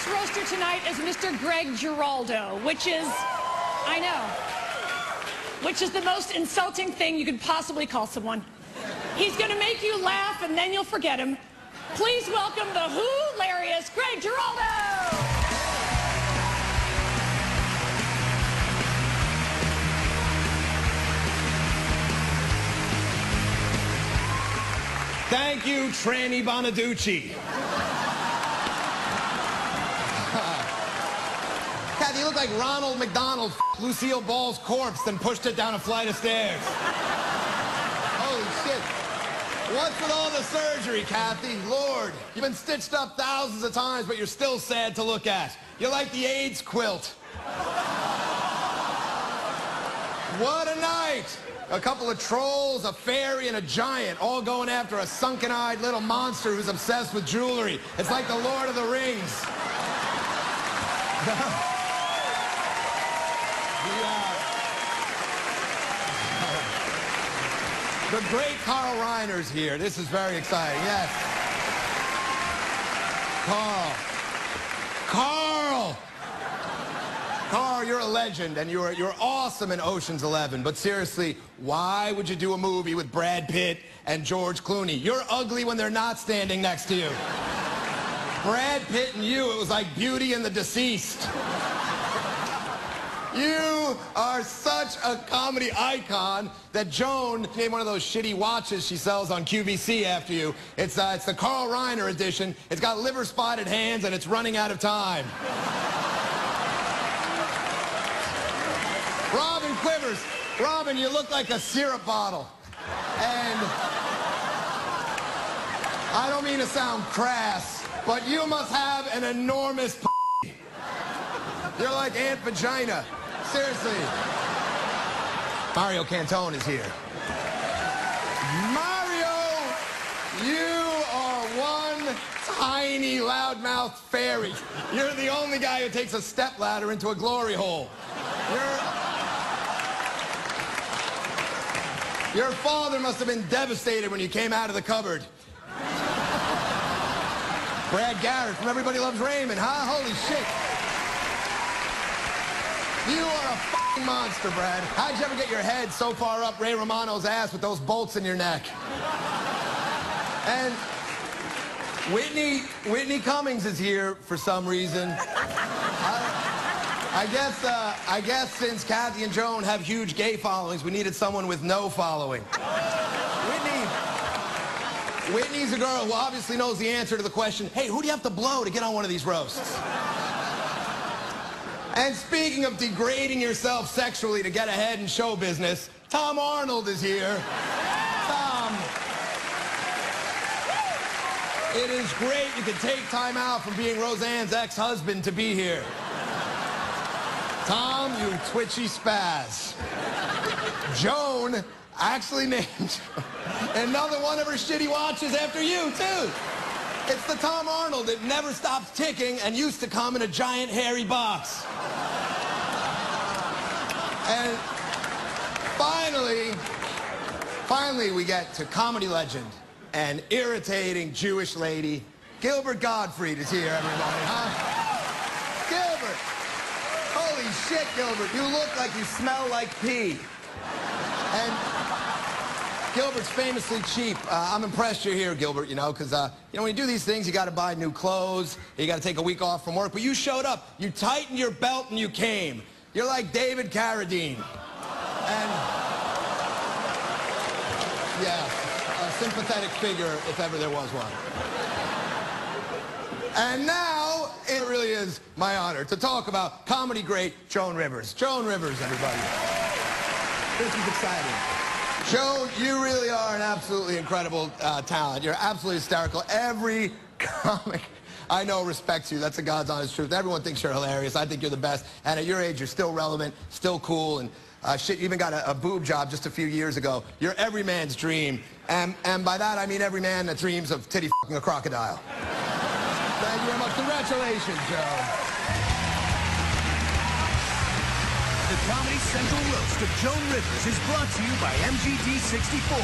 first roaster tonight is Mr. Greg Giraldo, which is, I know, which is the most insulting thing you could possibly call someone. He's going to make you laugh and then you'll forget him. Please welcome the hilarious Greg Giraldo! Thank you, Tranny Bonaducci. Kathy, you look like Ronald McDonald Lucille Ball's corpse, then pushed it down a flight of stairs. Holy shit. What's with all the surgery, Kathy? Lord, you've been stitched up thousands of times, but you're still sad to look at. You're like the AIDS quilt. What a night. A couple of trolls, a fairy, and a giant all going after a sunken-eyed little monster who's obsessed with jewelry. It's like the Lord of the Rings. The great Carl Reiner's here. This is very exciting. Yes. Carl! Carl, you're a legend, and you're awesome in Ocean's 11. But seriously, why would you do a movie with Brad Pitt and George Clooney? You're ugly when they're not standing next to you. Brad Pitt and you, it was like Beauty and the Deceased. You are such a comedy icon that Joan made one of those shitty watches she sells on QVC after you. It's the Carl Reiner edition. It's got liver-spotted hands, and it's running out of time. Robin Quivers. Robin, you look like a syrup bottle. And I don't mean to sound crass, but you must have an enormous p***. You're like Aunt Vagina. Seriously. Mario Cantone is here. Mario, you are one tiny loudmouth fairy. You're the only guy who takes a stepladder into a glory hole. Your father must have been devastated when you came out of the cupboard. Brad Garrett from Everybody Loves Raymond, huh? Holy shit. You are a f***ing monster, Brad. How'd you ever get your head so far up Ray Romano's ass with those bolts in your neck? And Whitney Cummings is here for some reason. I guess since Kathy and Joan have huge gay followings, we needed someone with no following. Whitney's a girl who obviously knows the answer to the question, hey, who do you have to blow to get on one of these roasts? And speaking of degrading yourself sexually to get ahead in show business, Tom Arnold is here. Tom, it is great you could take time out from being Roseanne's ex-husband to be here. Tom, you twitchy spaz. Joan actually named another one of her shitty watches after you, too. It's the Tom Arnold that never stops ticking and used to come in a giant hairy box. And finally we get to comedy legend and irritating Jewish lady. Gilbert Gottfried is here, everybody, huh? Gilbert! Holy shit, Gilbert, you look like you smell like pee. And Gilbert's famously cheap. I'm impressed you're here, Gilbert, you know, because, when you do these things, you got to buy new clothes, you got to take a week off from work, but you showed up, you tightened your belt, and you came. You're like David Carradine. And, yeah, a sympathetic figure, if ever there was one. And now, it really is my honor to talk about comedy great Joan Rivers. Joan Rivers, everybody. This is exciting. Joan, you really are an absolutely incredible talent. You're absolutely hysterical. Every comic I know respects you. That's the God's honest truth. Everyone thinks you're hilarious. I think you're the best. And at your age, you're still relevant, still cool, and shit, you even got a boob job just a few years ago. You're every man's dream. And by that, I mean every man that dreams of titty f***ing a crocodile. Thank you very much. Congratulations, Joan. The Comedy Central roast of Joan Rivers is brought to you by MGD 64.